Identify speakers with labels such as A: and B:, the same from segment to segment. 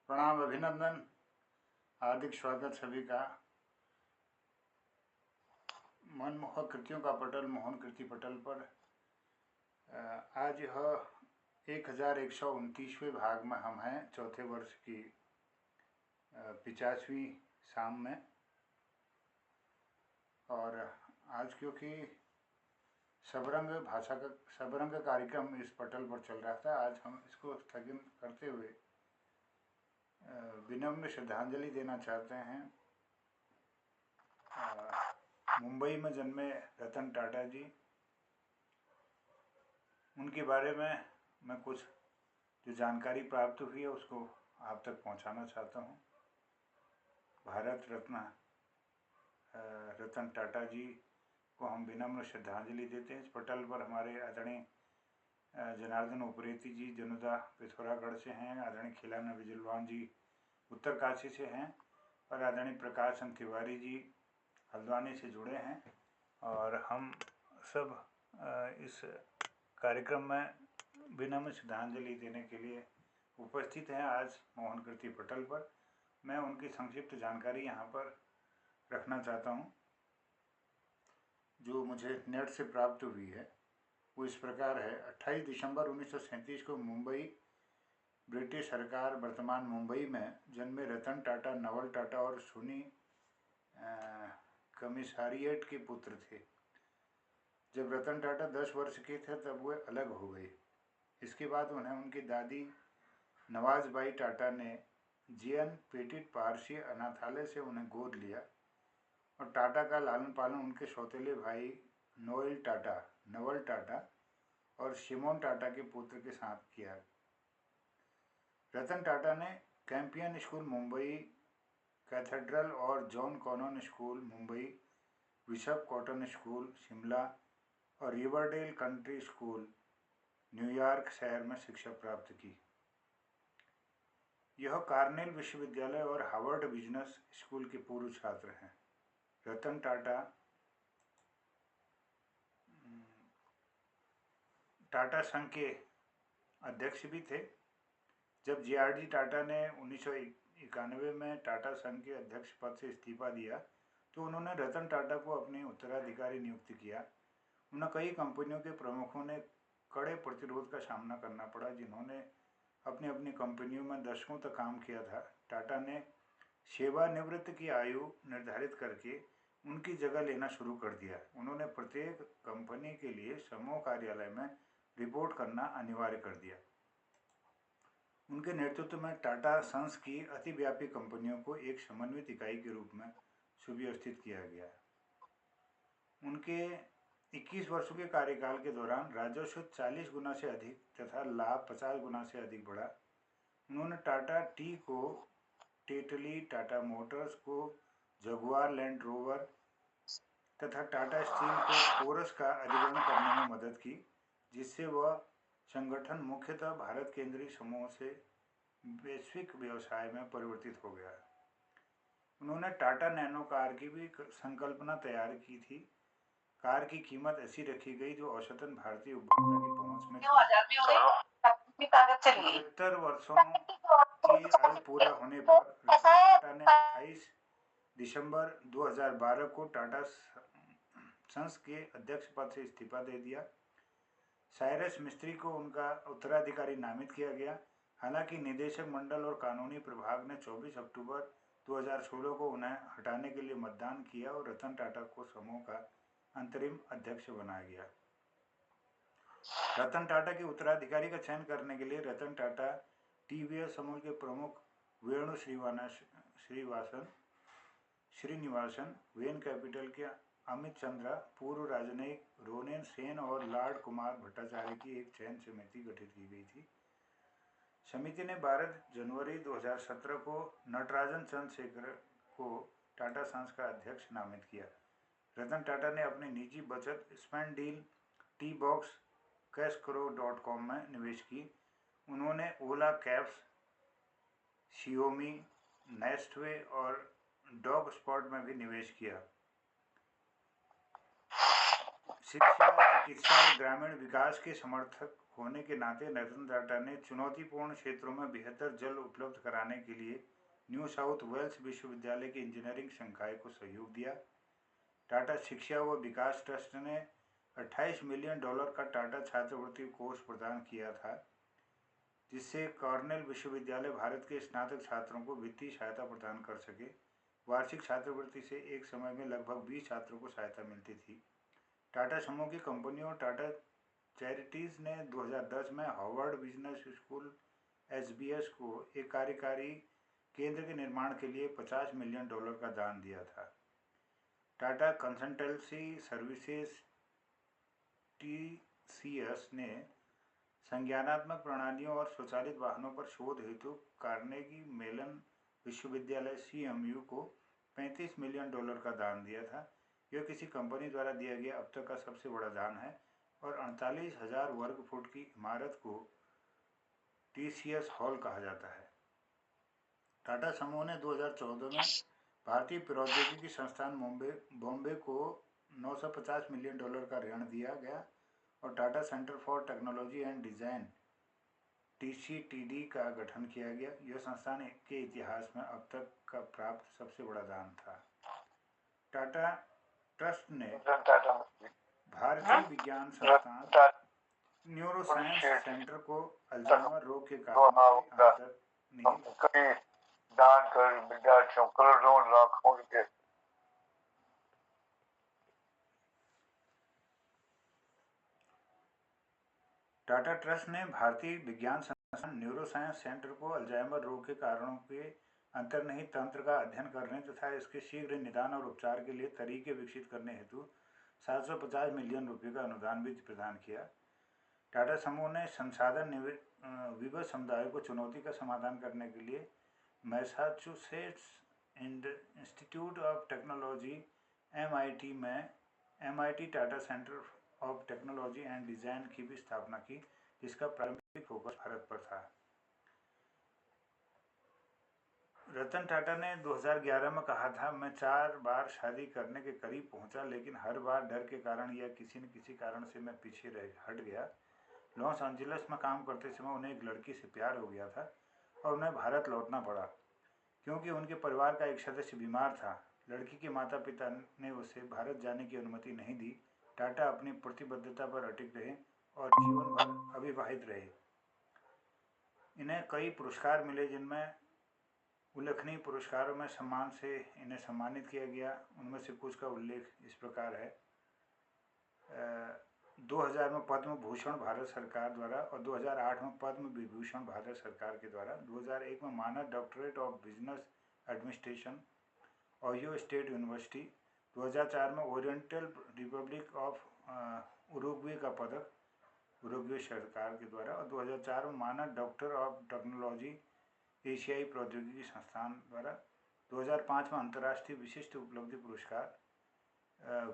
A: प्रणाम, अभिनंदन, हार्दिक स्वागत सभी का। मनमोहक कृतियों का पटल मोहन कृति पटल पर आज यह 1129वें भाग में हम हैं, चौथे वर्ष की 50वीं शाम में। और आज क्योंकि सबरंग कार्यक्रम इस पटल पर चल रहा था, आज हम इसको स्थगित करते हुए विनम्र श्रद्धांजलि देना चाहते हैं मुंबई में जन्मे रतन टाटा जी। उनके बारे में मैं कुछ जो जानकारी प्राप्त हुई है उसको आप तक पहुंचाना चाहता हूं। भारत रत्न रतन टाटा जी को हम विनम्र श्रद्धांजलि देते हैं। इस पटल पर हमारे आदरणीय जनार्दन उप्रेती जी जनता पिथौरागढ़ से हैं, आदरणीय खिलाना विजलवान जी उत्तरकाशी से हैं और आदरणीय प्रकाश चंद तिवारी जी हल्द्वानी से जुड़े हैं। और हम सब इस कार्यक्रम में विनम्र श्रद्धांजलि देने के लिए उपस्थित हैं आज मोहन कृति पटल पर। मैं उनकी संक्षिप्त जानकारी यहाँ पर रखना चाहता हूँ जो मुझे नेट से प्राप्त हुई है। वो इस प्रकार है। 28 दिसंबर 1937 को मुंबई, ब्रिटिश सरकार वर्तमान मुंबई में जन्मे रतन टाटा नवल टाटा और सुनी कमिसारिएट के पुत्र थे। जब रतन टाटा 10 वर्ष के थे तब वे अलग हो गए। इसके बाद उन्हें उनकी दादी नवाजबाई टाटा ने जे.एन. पेटिट पारसी अनाथालय से उन्हें गोद लिया और टाटा का लालन पालन उनके सौतेले भाई नवल टाटा और सिमोन टाटा के पुत्र के साथ किया। रतन टाटा ने कैंपियन स्कूल मुंबई, कैथेड्रल और John Connon School Mumbai, Bishop Cotton School Shimla और रिवरडेल कंट्री स्कूल न्यूयॉर्क शहर में शिक्षा प्राप्त की। यह कार्नेल विश्वविद्यालय और हार्वर्ड बिजनेस स्कूल के पूर्व छात्र हैं। रतन टाटा संघ के अध्यक्ष भी थे। जब जे.आर.डी. टाटा ने 1991 में टाटा संघ के अध्यक्ष पद से इस्तीफा दिया तो उन्होंने रतन टाटा को अपने उत्तराधिकारी नियुक्त किया। उन्हें कई कंपनियों के प्रमुखों ने कड़े प्रतिरोध का सामना करना पड़ा, जिन्होंने अपनी अपनी कंपनियों में दशकों तक काम किया था। टाटा ने सेवानिवृत्त की आयु निर्धारित करके उनकी जगह लेना शुरू कर दिया। उन्होंने प्रत्येक कंपनी के लिए समूह कार्यालय में रिपोर्ट करना अनिवार्य कर दिया। उनके नेतृत्व में टाटा सन्स की अतिव्यापी कंपनियों को एक समन्वित इकाई के रूप में सुव्यवस्थित किया गया। उनके 21 वर्षों के कार्यकाल के दौरान राजस्व 40 गुना से अधिक तथा लाभ 50 गुना से अधिक बढ़ा। उन्होंने टाटा टी को टेटली, टाटा मोटर्स को जगुआर लैंड रोवर तथा टाटा स्टील को कोरस का अधिग्रहण करने में मदद की, जिससे वह संगठन मुख्यतः भारत केंद्रीय समूह से वैश्विक व्यवसाय में परिवर्तित हो गया। उन्होंने टाटा नैनो कार की भी संकल्पना तैयार की थी। कार की कीमत ऐसी रखी गई जो औसतन भारतीय उपभोक्ता की पहुंच में थी। 75 वर्षों की आयु पूरा होने पर रतन टाटा ने 28 दिसंबर 2012 को टाटा सन्स के अध्यक्ष पद से इस्तीफा दे दिया। साइरस मिस्त्री को उनका उत्तराधिकारी नामित किया गया। हालांकि निदेशक मंडल और कानूनी प्रभाग ने 24 अक्टूबर 2016 को उन्हें हटाने के लिए मतदान किया और रतन टाटा को समूह का अंतरिम अध्यक्ष बनाया गया। रतन टाटा के उत्तराधिकारी का चयन करने के लिए रतन टाटा टीवीएस समूह के प्रमुख वेणु श्रीनिवासन, वेन कैपिटल के अमित चंद्रा, पूर्व राजनयिक रोनेन सेन और लॉर्ड कुमार भट्टाचार्य की एक चयन समिति गठित की गई थी। समिति ने 12 जनवरी 2017 को नटराजन चंद्रशेखर को टाटा सन्स का अध्यक्ष नामित किया। रतन टाटा ने अपनी निजी बचत स्पेंडील टी बॉक्स cashcrow.com में निवेश की। उन्होंने ओला कैब्स, शियोमी, नेस्टवे और डॉग स्पॉट में भी निवेश किया। शिक्षा, चिकित्सा और ग्रामीण विकास के समर्थक होने के नाते रतन टाटा ने चुनौतीपूर्ण क्षेत्रों में बेहतर जल उपलब्ध कराने के लिए न्यू साउथ वेल्स विश्वविद्यालय की इंजीनियरिंग संकाय को सहयोग दिया। टाटा शिक्षा व विकास ट्रस्ट ने $28 मिलियन का टाटा छात्रवृत्ति कोष प्रदान किया था, जिससे कॉर्नेल विश्वविद्यालय भारत के स्नातक छात्रों को वित्तीय सहायता प्रदान कर सके। वार्षिक छात्रवृत्ति से एक समय में लगभग 20 छात्रों को सहायता मिलती थी। टाटा समूह की कंपनियों टाटा चैरिटीज़ ने 2010 में हार्वर्ड बिजनेस स्कूल (HBS) को एक कार्यकारी केंद्र के निर्माण के लिए $50 मिलियन का दान दिया था। टाटा कंसल्टेंसी सर्विसेज (TCS) ने संज्ञानात्मक प्रणालियों और स्वचालित वाहनों पर शोध हेतु कार्नेगी मेलन विश्वविद्यालय (CMU) को $35 मिलियन का दान दिया था। यह किसी कंपनी द्वारा दिया गया अब तक का सबसे बड़ा दान है और 48,000 वर्ग फुट की इमारत को TCS हॉल कहा जाता है। टाटा समूह ने 2014 में भारतीय प्रौद्योगिकी संस्थान बॉम्बे को $950 मिलियन का ऋण दिया गया और Tata centre for technology and design TCTD का गठन किया गया। यह संस्थान के इतिहास में अब तक का प्राप्त सबसे बड़ा दान था। टाटा ट्रस्ट ने भारतीय विज्ञान संस्थान न्यूरोसाइंस सेंटर को अल्जाइमर रोग के कारणों से अंतर्निहित
B: दान कर विद्यार्थियों करोड़ों लाखों रुपए।
A: टाटा ट्रस्ट ने भारतीय विज्ञान संस्थान न्यूरोसाइंस सेंटर को अल्जाइमर रोग के कारणों के अंतर्निहित तंत्र का अध्ययन करने तथा इसके शीघ्र निदान और उपचार के लिए तरीके विकसित करने हेतु $750 मिलियन का अनुदान भी प्रदान किया। टाटा समूह ने संसाधन विवश समुदाय को चुनौती का समाधान करने के लिए Massachusetts institute of technology (MIT) में MIT Tata centre of technology and design की भी स्थापना की, जिसका प्रारंभिक फोकस भारत पर था। रतन टाटा ने 2011 में कहा था, मैं 4 बार शादी करने के करीब पहुंचा, लेकिन हर बार डर के कारण या किसी न किसी कारण से मैं पीछे हट गया। लॉस एंजलिस में काम करते समय उन्हें एक लड़की से प्यार हो गया था और उन्हें भारत लौटना पड़ा क्योंकि उनके परिवार का एक सदस्य बीमार था। लड़की के माता पिता ने उसे भारत जाने की अनुमति नहीं दी। टाटा अपनी प्रतिबद्धता पर अटक रहे और जीवन भर अविवाहित रहे। इन्हें कई पुरस्कार मिले, जिनमें उल्लेखनीय पुरस्कारों में सम्मान से इन्हें सम्मानित किया गया। उनमें से कुछ का उल्लेख इस प्रकार है। 2000 में पद्म भूषण भारत सरकार द्वारा और 2008 में पद्म विभूषण भारत सरकार के द्वारा, 2001 में मानद doctorate of business administration Ohio state university, 2004 में ओरिएंटल रिपब्लिक ऑफ उरुग्वे का पदक उरुग्वे सरकार के द्वारा और 2004 में मानद डॉक्टर ऑफ टेक्नोलॉजी एशियाई प्रौद्योगिकी संस्थान द्वारा, 2005 में अंतर्राष्ट्रीय विशिष्ट उपलब्धि पुरस्कार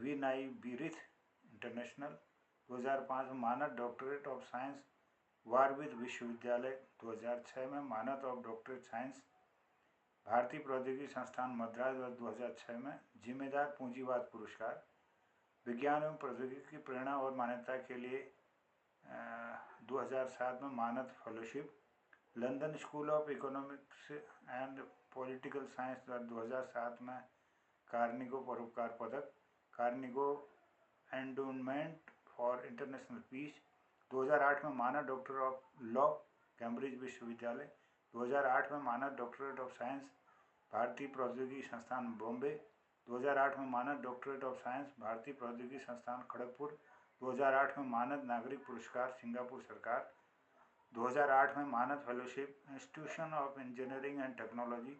A: वी नाई बीरिथ इंटरनेशनल, 2005 में मानद डॉक्टरेट ऑफ साइंस वारविद विश्वविद्यालय, 2006 में मानद ऑफ डॉक्टरेट साइंस भारतीय प्रौद्योगिकी संस्थान मद्रास और 2006 में जिम्मेदार पूंजीवाद पुरस्कार विज्ञान एवं प्रौद्योगिकी की प्रेरणा और मान्यता के लिए 2007 में मानद fellowship London school of economics and political science द्वारा 2007 में कार्निगो परोपकार पदक, कार्निगो एंडोमेंट फॉर इंटरनेशनल पीस, 2008 में मानद डॉक्टर ऑफ लॉ कैम्ब्रिज विश्वविद्यालय, 2008 में मानद डॉक्टरेट ऑफ साइंस भारतीय प्रौद्योगिकी संस्थान बॉम्बे, 2008 में मानद डॉक्टरेट ऑफ साइंस भारतीय प्रौद्योगिकी संस्थान खड़गपुर, 2008 में मानद नागरिक पुरस्कार सिंगापुर सरकार, 2008 में मानद fellowship institution of engineering and technology,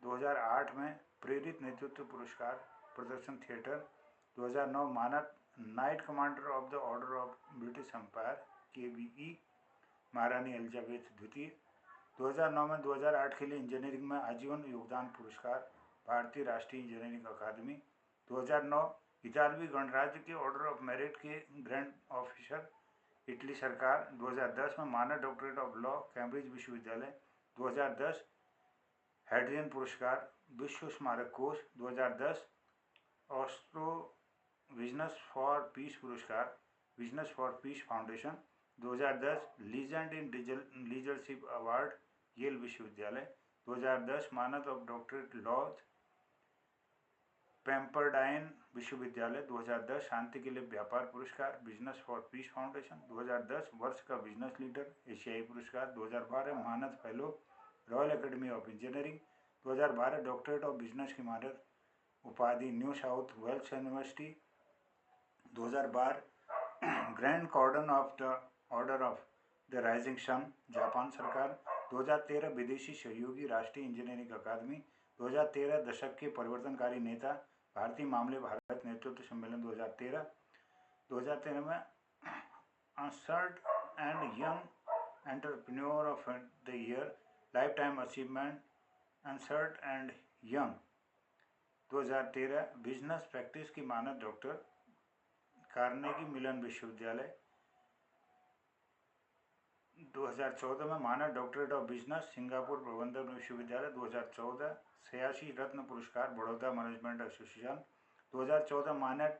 A: 2008 में प्रेरित नेतृत्व पुरस्कार प्रदर्शन थिएटर, 2009 मानद night commander of the order of British empire KBE महारानी एलिजाबेथ द्वितीय, 2009 में 2008 के लिए इंजीनियरिंग में आजीवन योगदान पुरस्कार भारतीय राष्ट्रीय इंजीनियरिंग अकादमी, 2009 इतालवी गणराज्य के ऑर्डर ऑफ मेरिट के ग्रैंड ऑफिसर इटली सरकार, 2010 में मानद डॉक्टरेट ऑफ लॉ कैम्ब्रिज विश्वविद्यालय, 2010 हैड्रियन पुरस्कार विश्व स्मारक कोष, 2010 ऑस्ट्रो बिजनेस फॉर पीस पुरस्कार Business for Peace Foundation, 2010 Legend in Leadership Award Yale विश्वविद्यालय। 2010 मानद ऑफ डॉक्टरेट लॉज पेम्परडाइन विश्वविद्यालय। 2010 शांति के लिए व्यापार पुरस्कार बिजनेस फॉर पीस फाउंडेशन। 2010 वर्ष का बिजनेस लीडर एशियाई पुरस्कार। 2012 मानद Fellow Royal Academy of Engineering. 2012 doctorate of business की मानद उपाधि New South Wales University. 2012 Grand Cordon of the order of the Rising Sun Japan सरकार। 2013 विदेशी सहयोगी राष्ट्रीय इंजीनियरिंग अकादमी। 2013 दशक के परिवर्तनकारी नेता भारतीय मामले भारत नेतृत्व सम्मेलन 2013। 2013 में Ernst and Young entrepreneur of the year life time achievement Ernst and Young. 2013 business practice की मानद डॉक्टर कार्नेगी मिलन विश्वविद्यालय। 2014 में मानद डॉक्टरेट ऑफ बिजनेस सिंगापुर प्रबंधन विश्वविद्यालय। 2014 86 रत्न पुरस्कार बड़ौदा मैनेजमेंट एसोसिएशन। 2014 मानद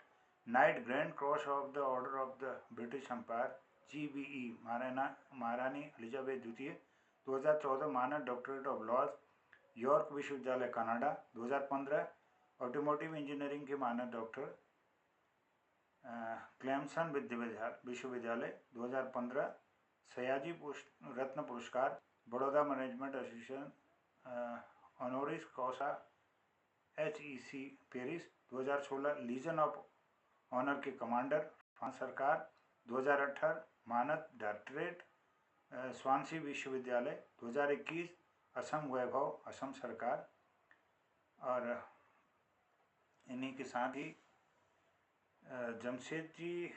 A: knight grand cross of the order of the British Empire GBE महारानी एलिजाबेथ द्वितीय। 2014 मानद डॉक्टरेट ऑफ लॉज यॉर्क विश्वविद्यालय कनाडा। 2015 ऑटोमोटिव इंजीनियरिंग के मानद डॉक्टर क्लेमसन विश्वविद्यालय। 2015 सयाजी रत्न पुरस्कार Baroda management association honoris causa HEC Paris. 2016 legion of honour के कमांडर फ्रांस सरकार। 2018 मानद डॉक्टरेट स्वानसी विश्वविद्यालय। 2021 असम वैभव असम सरकार। और इन्हीं के साथ ही जमशेदजी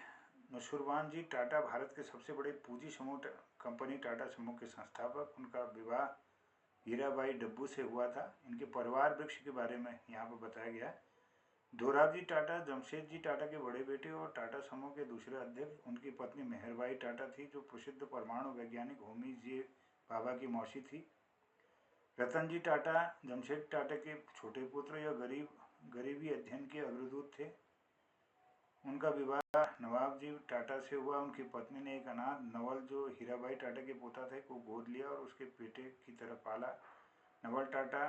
A: नसूरवान जी टाटा भारत के सबसे बड़े पूंजी समूह कंपनी टाटा समूह के संस्थापक। उनका विवाह हीराबाई डब्बू से हुआ था। इनके परिवार वृक्ष के बारे में यहाँ पर बताया गया है। दोराबजी टाटा जमशेद जी टाटा के बड़े बेटे और टाटा समूह के दूसरे अध्यक्ष। उनकी पत्नी मेहरबाई टाटा थी जो प्रसिद्ध परमाणु वैज्ञानिक होमी जे भाभा की मौसी थी। रतन जी टाटा जमशेद टाटा के छोटे पुत्र या गरीबी अध्ययन के अग्रदूत थे। उनका विवाह नवाबजी टाटा से हुआ। उनकी पत्नी ने एक अनाथ नवल जो हीराबाई टाटा के पोता थे को गोद लिया और उसके बेटे की तरह पाला। नवल टाटा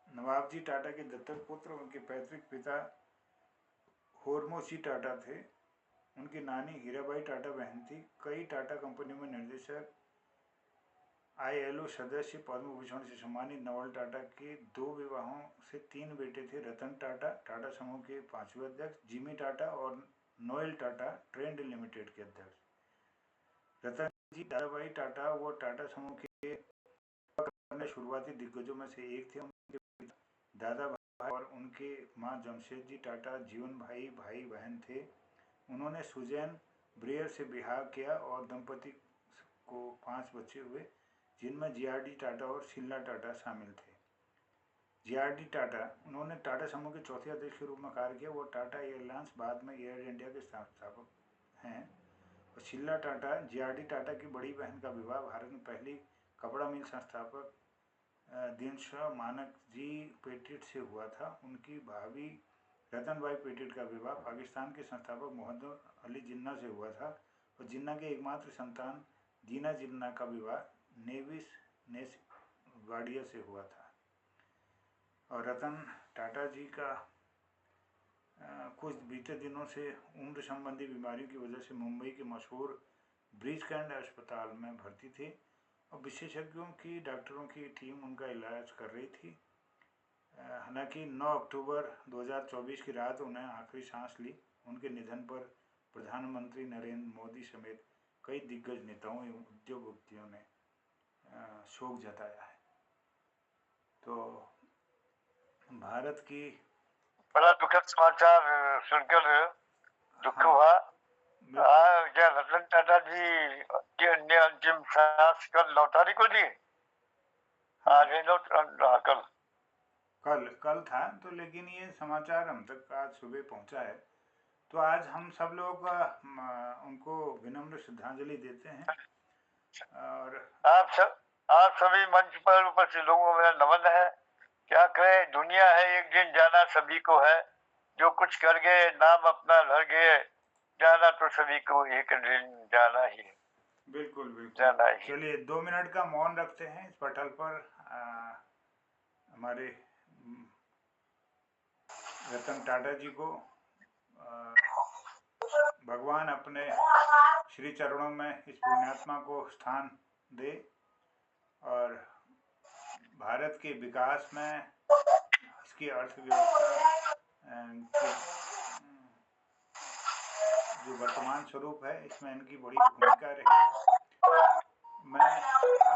A: नवाबजी टाटा के दत्तक पुत्र। उनके पैतृक पिता होरमोशी टाटा थे। उनकी नानी हीराबाई टाटा बहन थी। कई टाटा कंपनियों में निर्देशक ILO सदस्य पद्म भूषण से सम्मानित नवल टाटा के 2 विवाहों से 3 बेटे थे। रतन टाटा टाटा समूह के 5वें अध्यक्ष। जिमी टाटा और नोएल टाटा ट्रेंड लिमिटेड के अध्यक्ष। रतन जी दादाभाई टाटा वो टाटा समूह के शुरुआती दिग्गजों में से एक थे। उनके दादा भाई और उनके माँ जमशेद जी टाटा जीवन भाई बहन थे। उन्होंने सुजैन ब्रेयर से ब्याह किया और दंपति को 5 बच्चे हुए जिनमें GRD टाटा और शीला टाटा शामिल थे। GRD टाटा उन्होंने टाटा समूह के चौथे अध्यक्ष के रूप में कार्य किया। वो टाटा एयरलाइंस बाद में एयर इंडिया के संस्थापक हैं। और शीला टाटा GRD टाटा की बड़ी बहन का विवाह भारत में पहली कपड़ा मिल संस्थापक दिनशा मानक जी पेटिट से हुआ था। उनकी भाभी रतनबाई पेटिट का विवाह पाकिस्तान के संस्थापक मोहम्मद अली जिन्ना से हुआ था। और जिन्ना के एकमात्र संतान दीना जिन्ना का विवाह नेविस गार्डिया से हुआ था। और रतन टाटा जी का कुछ बीते दिनों से उम्र संबंधी बीमारियों की वजह से मुंबई के मशहूर ब्रीच कैंड अस्पताल में भर्ती थे और विशेषज्ञों की डॉक्टरों की टीम उनका इलाज कर रही थी। हालांकि 9 अक्टूबर 2024 की रात उन्हें आखिरी सांस ली। उनके निधन पर प्रधानमंत्री नरेंद्र मोदी समेत कई दिग्गज नेताओं एवं उद्योगपतियों ने शोक जताया है। तो भारत की
B: बड़ा दुखद समाचार सुनकर दुख हुआ। क्या रतन टाटा जी के अन्य अंतिम सांस कल 9 तारीख को दी?
A: कल था तो, लेकिन ये समाचार हम तक आज सुबह पहुंचा है। तो आज हम सब लोग उनको विनम्र श्रद्धांजलि देते हैं। और
B: आप सभी मंच पर उपस्थित लोगों में नमन है। क्या कहें, दुनिया है एक दिन जाना सभी को है। जो कुछ कर गए नाम अपना लड़ गए, जाना तो सभी को एक दिन जाना ही है,
A: बिल्कुल बिल्कुल।
B: जाना ही।
A: चलिए 2 मिनट का मौन रखते हैं इस पटल पर। हमारे रतन टाटा जी को भगवान अपने श्री चरणों में इस पुण्यात्मा को स्थान दे और भारत के विकास में इसकी अर्थव्यवस्था की जो वर्तमान स्वरूप है इसमें इनकी बड़ी भूमिका रही है। मैं आप अपना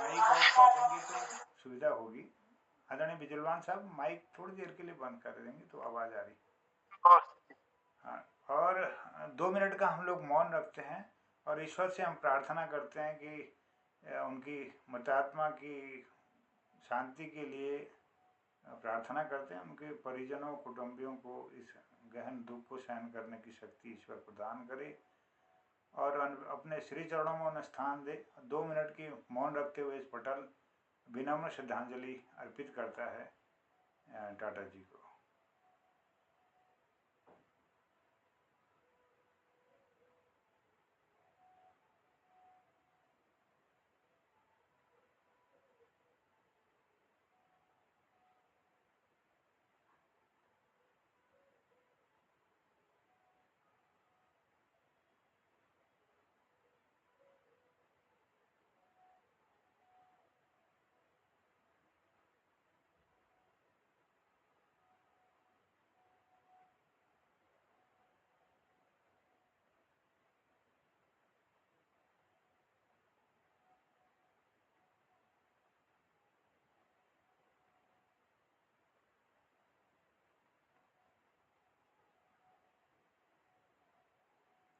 A: माइक ऑफ कर देंगे तो सुविधा होगी। आदरणीय बिजलवान साहब माइक थोड़ी देर के लिए बंद कर देंगे तो आवाज़ आ रही। हाँ, और 2 मिनट का हम लोग मौन रखते हैं और ईश्वर से हम प्रार्थना करते हैं कि उनकी मतात्मा की शांति के लिए प्रार्थना करते हैं। उनके परिजनों कुटुंबियों को इस गहन दुख को सहन करने की शक्ति ईश्वर प्रदान करे और अपने श्री चरणों में उन्हें स्थान दे। 2 मिनट की मौन रखते हुए इस पटल विनम्र श्रद्धांजलि अर्पित करता है टाटा जी को।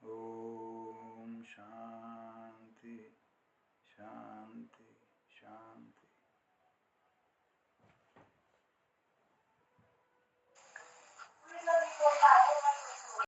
A: ओम शांति शांति।